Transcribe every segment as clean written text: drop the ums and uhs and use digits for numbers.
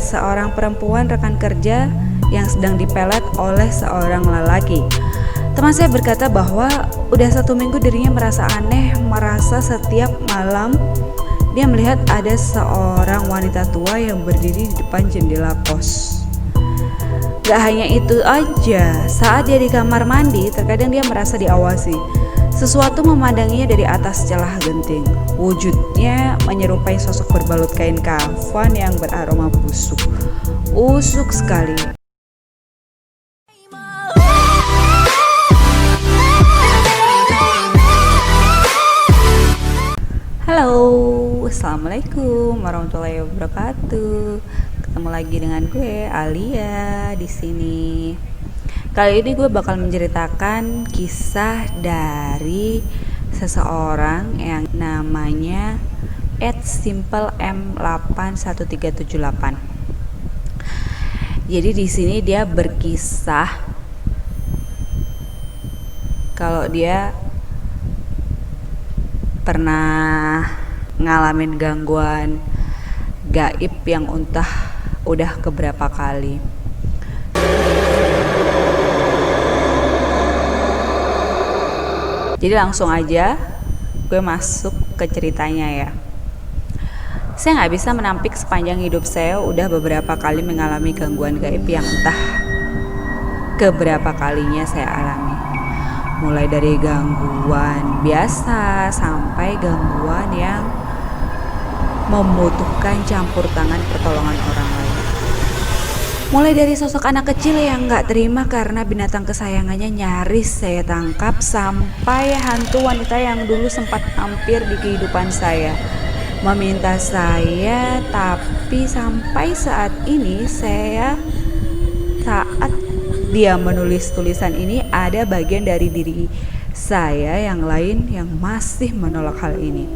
seorang perempuan rekan kerja yang sedang dipelet oleh seorang lelaki. Teman saya berkata bahwa udah 1 minggu dirinya merasa aneh, merasa setiap malam dia melihat ada seorang wanita tua yang berdiri di depan jendela kos. Gak hanya itu aja, saat dia di kamar mandi, terkadang dia merasa diawasi. Sesuatu memandanginya dari atas celah genting. Wujudnya menyerupai sosok berbalut kain kafan yang beraroma busuk. Usuk sekali. Halo, assalamualaikum warahmatullahi wabarakatuh. Ketemu lagi dengan gue Alia di sini. Kali ini gue bakal menceritakan kisah dari seseorang yang namanya @simplemem81378. Jadi di sini dia berkisah kalau dia pernah ngalamin gangguan gaib yang udah keberapa kali. Jadi langsung aja gue masuk ke ceritanya ya. Saya gak bisa menampik sepanjang hidup saya udah beberapa kali mengalami gangguan gaib yang entah keberapa kalinya saya alami. Mulai dari gangguan biasa sampai gangguan yang membutuhkan campur tangan pertolongan orang lain. Mulai dari sosok anak kecil yang gak terima karena binatang kesayangannya nyaris saya tangkap, sampai hantu wanita yang dulu sempat hampir di kehidupan saya meminta saya, tapi sampai saat ini saat dia menulis tulisan ini, ada bagian dari diri saya yang lain yang masih menolak hal ini.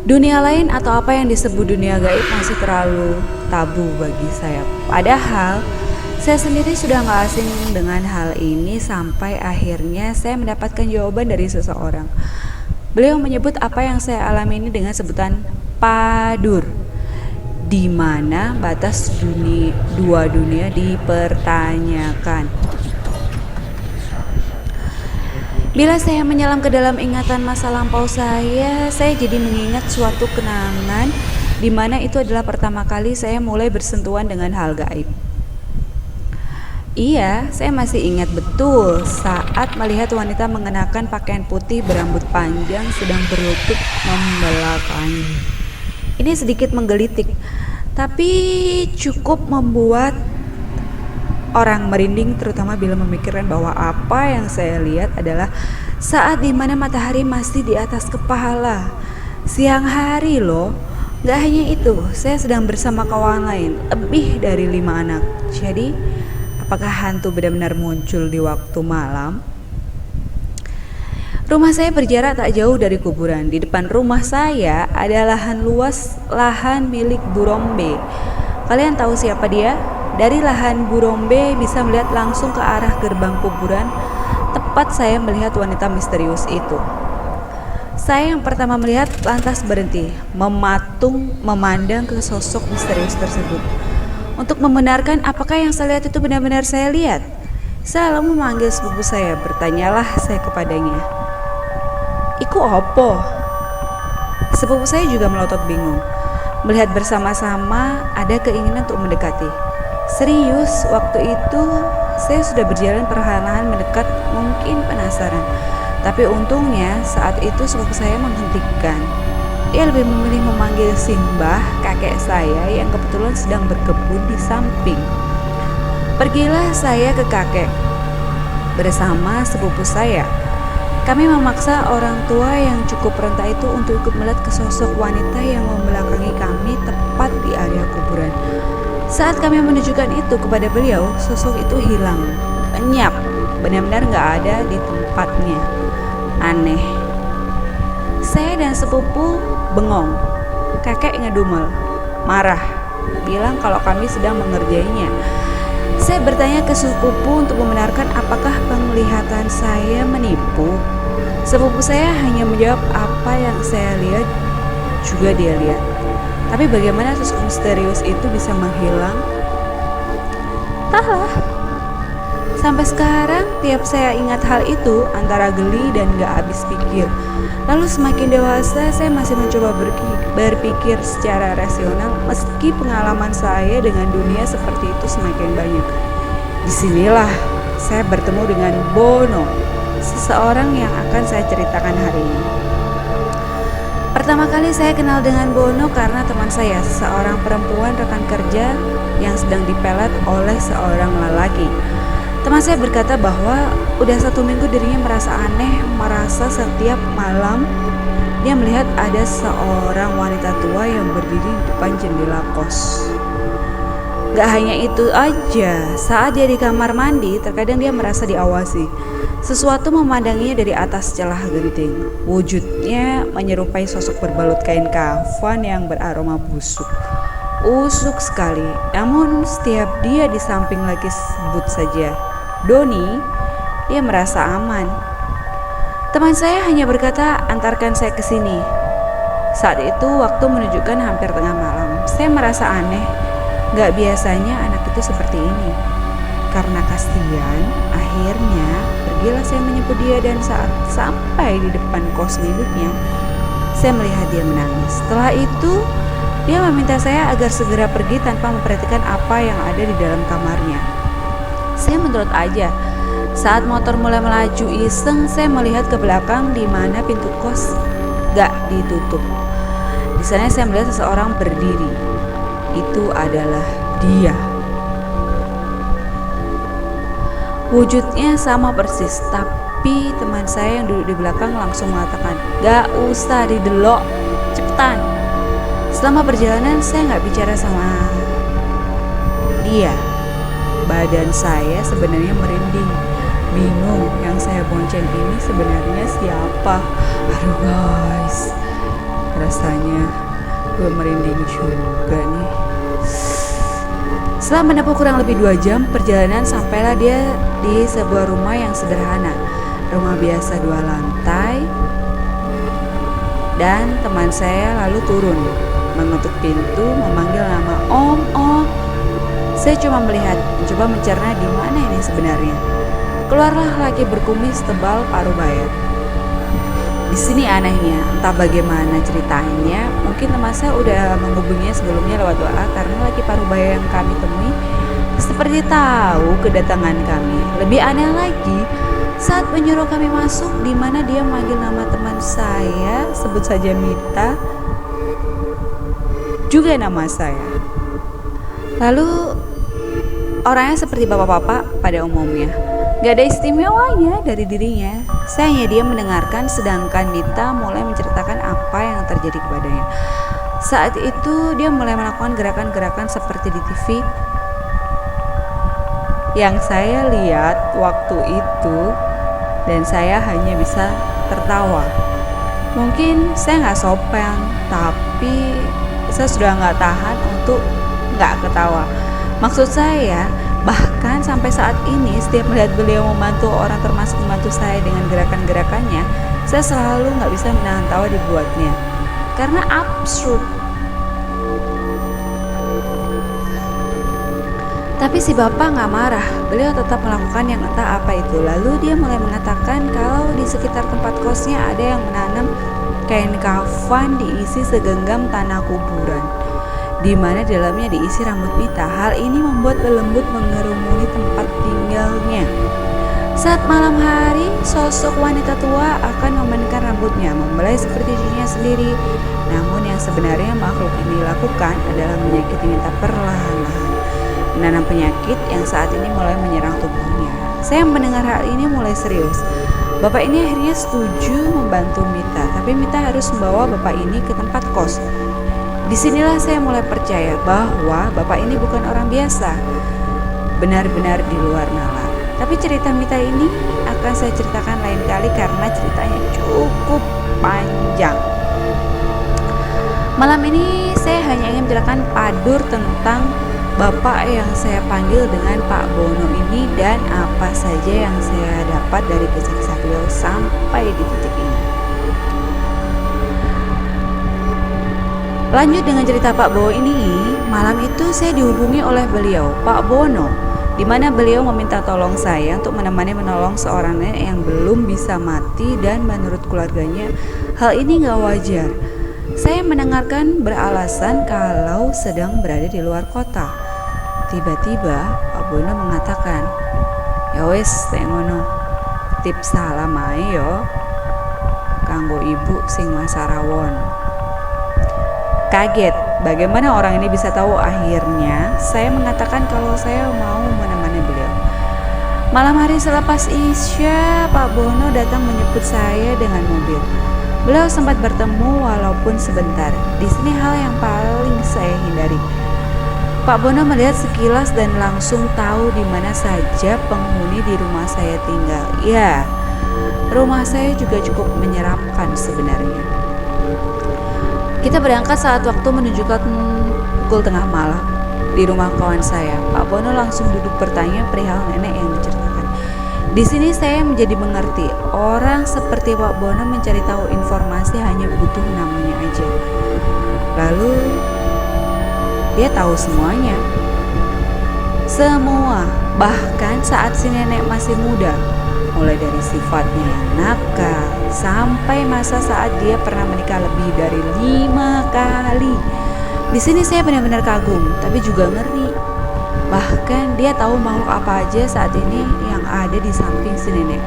Dunia lain atau apa yang disebut dunia gaib masih terlalu tabu bagi saya. Padahal saya sendiri sudah gak asing dengan hal ini, sampai akhirnya saya mendapatkan jawaban dari seseorang. Beliau menyebut apa yang saya alami ini dengan sebutan padur, di mana batas dua dunia dipertanyakan. Bila saya menyelam ke dalam ingatan masa lampau saya jadi mengingat suatu kenangan di mana itu adalah pertama kali saya mulai bersentuhan dengan hal gaib. Iya, saya masih ingat betul saat melihat wanita mengenakan pakaian putih berambut panjang sedang berlutut membelakangi. Ini sedikit menggelitik, tapi cukup membuat orang merinding, terutama bila memikirkan bahwa apa yang saya lihat adalah saat dimana matahari masih di atas kepala. Siang hari loh. Gak hanya itu, saya sedang bersama kawan lain, lebih dari 5 anak. Jadi, apakah hantu benar-benar muncul di waktu malam? Rumah saya berjarak tak jauh dari kuburan. Di depan rumah saya ada lahan luas, lahan milik Burombe. Kalian tahu siapa dia? Dari lahan Burombe bisa melihat langsung ke arah gerbang kuburan. Tepat saya melihat wanita misterius itu. Saya yang pertama melihat lantas berhenti, memandang ke sosok misterius tersebut. Untuk membenarkan apakah yang saya lihat itu benar-benar saya lihat, saya lalu memanggil sepupu saya. Bertanyalah saya kepadanya, "Iku opo?" Sepupu saya juga melotot bingung. Melihat bersama-sama ada keinginan untuk mendekati. Serius, waktu itu saya sudah berjalan perlahan-lahan mendekat, mungkin penasaran. Tapi untungnya saat itu sepupu saya menghentikan. Ia lebih memilih memanggil Simbah, kakek saya yang kebetulan sedang berkebun di samping. Pergilah saya ke kakek bersama sepupu saya. Kami memaksa orang tua yang cukup renta itu untuk ikut melihat ke sosok wanita yang membelakangi kami tepat di area kuburan. Saat kami menunjukkan itu kepada beliau, sosok itu hilang, lenyap, benar-benar gak ada di tempatnya. Aneh. Saya dan sepupu bengong. Kakek ngedumel, marah, bilang kalau kami sedang mengerjainya. Saya bertanya ke sepupu untuk membenarkan apakah penglihatan saya menipu. Sepupu saya hanya menjawab apa yang saya lihat juga dia lihat. Tapi bagaimana sosok misterius itu bisa menghilang? Entahlah. Sampai sekarang tiap saya ingat hal itu antara geli dan gak habis pikir. Lalu semakin dewasa saya masih mencoba berpikir secara rasional meski pengalaman saya dengan dunia seperti itu semakin banyak. Disinilah saya bertemu dengan Bono, seseorang yang akan saya ceritakan hari ini. Pertama kali saya kenal dengan Bono karena teman saya, seorang perempuan rekan kerja yang sedang dipelet oleh seorang lelaki. Teman saya berkata bahwa udah 1 minggu dirinya merasa aneh, merasa setiap malam dia melihat ada seorang wanita tua yang berdiri di depan jendela kos. Gak hanya itu aja, saat dia di kamar mandi, terkadang dia merasa diawasi. Sesuatu memandanginya dari atas celah genting. Wujudnya menyerupai sosok berbalut kain kafan yang beraroma busuk. Usuk sekali, namun setiap dia di samping lagi sebut saja Doni, dia merasa aman. Teman saya hanya berkata, antarkan saya ke sini. Saat itu waktu menunjukkan hampir tengah malam. Saya merasa aneh, gak biasanya anak itu seperti ini. Karena kasihan, akhirnya pergilah saya menjemput dia dan saat sampai di depan kos miliknya, saya melihat dia menangis. Setelah itu, dia meminta saya agar segera pergi tanpa memperhatikan apa yang ada di dalam kamarnya. Saya menurut aja. Saat motor mulai melaju iseng, saya melihat ke belakang di mana pintu kos gak ditutup. Di sana saya melihat seseorang berdiri. Itu adalah dia. Wujudnya sama persis, tapi teman saya yang duduk di belakang langsung mengatakan, gak usah didelok, cepetan. Selama perjalanan saya gak bicara sama dia. Badan saya sebenarnya merinding, bingung yang saya bonceng ini sebenarnya siapa. Aduh guys, rasanya gue merinding juga nih. Setelah menempuh kurang lebih 2 jam perjalanan, sampailah dia di sebuah rumah yang sederhana. Rumah biasa 2 lantai. Dan teman saya lalu turun, mengetuk pintu, memanggil nama Om. Saya cuma melihat, mencoba mencerna di mana ini sebenarnya. Keluarlah laki berkumis tebal paruh baya. Di sini anehnya, entah bagaimana ceritanya, mungkin teman saya udah menghubunginya sebelumnya lewat WA karena laki paruh baya yang kami temui seperti tahu kedatangan kami. Lebih aneh lagi, saat menyuruh kami masuk, di mana dia memanggil nama teman saya, sebut saja Mita, juga nama saya. Lalu orangnya seperti bapak-bapak pada umumnya. Gak ada istimewanya dari dirinya. Saya hanya diam mendengarkan sedangkan Mita mulai menceritakan apa yang terjadi kepadanya. Saat itu dia mulai melakukan gerakan-gerakan seperti di TV yang saya lihat waktu itu dan saya hanya bisa tertawa. Mungkin saya gak sopan, tapi saya sudah gak tahan untuk gak ketawa. Maksud saya, bahkan sampai saat ini setiap melihat beliau membantu orang termasuk membantu saya dengan gerakan-gerakannya, saya selalu gak bisa menahan tawa dibuatnya karena absurd. Tapi si bapak gak marah, beliau tetap melakukan yang entah apa itu. Lalu dia mulai mengatakan kalau di sekitar tempat kosnya ada yang menanam kain kafan diisi segenggam tanah kuburan, di mana dalamnya diisi rambut Mita. Hal ini membuat lelembut mengerumuni tempat tinggalnya. Saat malam hari, sosok wanita tua akan memainkan rambutnya, membelai seperti dirinya sendiri. Namun yang sebenarnya makhluk ini lakukan adalah menyakiti Mita perlahan-lahan, menanam penyakit yang saat ini mulai menyerang tubuhnya. Saya mendengar hal ini mulai serius. Bapak ini akhirnya setuju membantu Mita, tapi Mita harus membawa bapak ini ke tempat kos. Disinilah saya mulai percaya bahwa bapak ini bukan orang biasa, benar-benar di luar nalar. Tapi cerita Mita ini akan saya ceritakan lain kali karena ceritanya cukup panjang. Malam ini saya hanya ingin menceritakan padur tentang bapak yang saya panggil dengan Pak Bono ini dan apa saja yang saya dapat dari kisah-kisah beliau sampai di titik ini. Lanjut dengan cerita Pak Bowo ini, malam itu saya dihubungi oleh beliau, Pak Bono, di mana beliau meminta tolong saya untuk menemani menolong seorang nenek yang belum bisa mati dan menurut keluarganya hal ini gak wajar. Saya mendengarkan beralasan kalau sedang berada di luar kota. Tiba-tiba Pak Bono mengatakan, "Ya wes, teh ngono. Tips salam ae yo. Kanggo ibu sing masarawon." Kaget, bagaimana orang ini bisa tahu. Akhirnya saya mengatakan kalau saya mau menemani beliau. Malam hari selepas Isya, Pak Bono datang menjemput saya dengan mobil. Beliau sempat bertemu walaupun sebentar. Di sini hal yang paling saya hindari. Pak Bono melihat sekilas dan langsung tahu di mana saja penghuni di rumah saya tinggal. Ya, rumah saya juga cukup menyeramkan sebenarnya. Kita berangkat saat waktu menunjukkan pukul tengah malam. Di rumah kawan saya, Pak Bono langsung duduk bertanya perihal nenek yang diceritakan. Di sini saya menjadi mengerti, orang seperti Pak Bono mencari tahu informasi hanya butuh namanya aja. Lalu dia tahu semuanya. Semua, bahkan saat si nenek masih muda. Mulai dari sifatnya yang nakal sampai masa saat dia pernah menikah lebih dari 5 kali. Di sini saya benar-benar kagum, tapi juga ngeri. Bahkan dia tahu makhluk apa aja saat ini yang ada di samping si nenek.